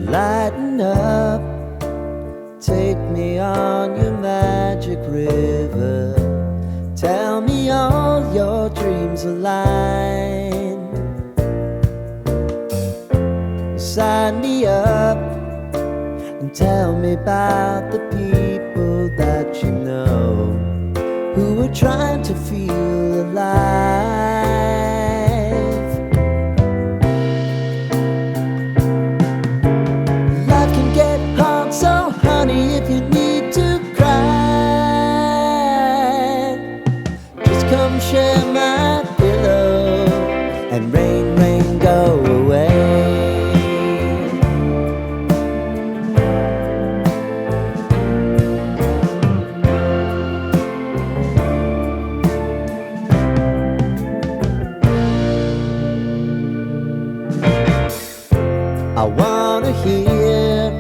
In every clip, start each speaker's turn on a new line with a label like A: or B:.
A: Lighten up, take me on your magic river. Tell me all your dreams align. Sign me up and tell me about the people that you know who are trying to feel alive. Life can get hard, so honey, if you need to cry, just come share my pillow and rain, rain, go away. I wanna hear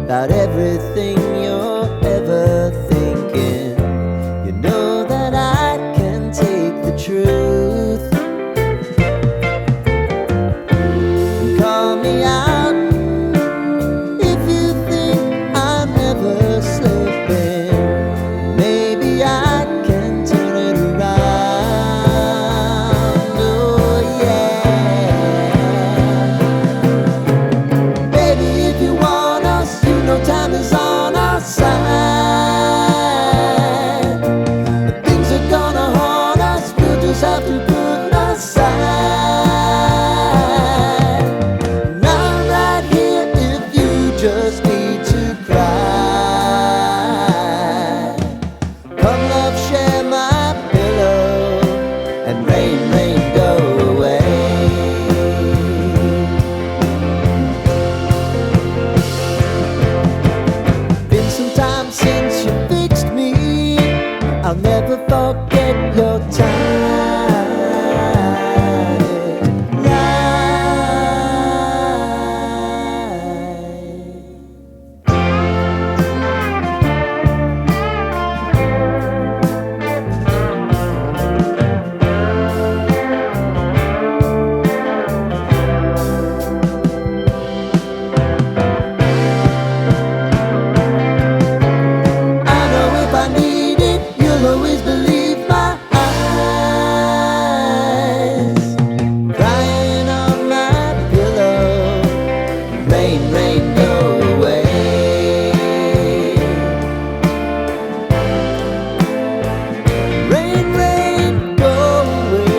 A: about everything you're ever thinking. You know that I can take the truth. And call me out if you think I'm ever slipping. Maybe I can turn it around. Oh yeah. Time is on our side. Things are gonna haunt us, we'll just have to put aside. And I'm right here if you just need to cry. Come love, share my pillow and rain, rain, go away. Since you fixed me, I'll never forget your always believe my eyes. Crying on my pillow, rain, rain, go away. Rain, rain, go away.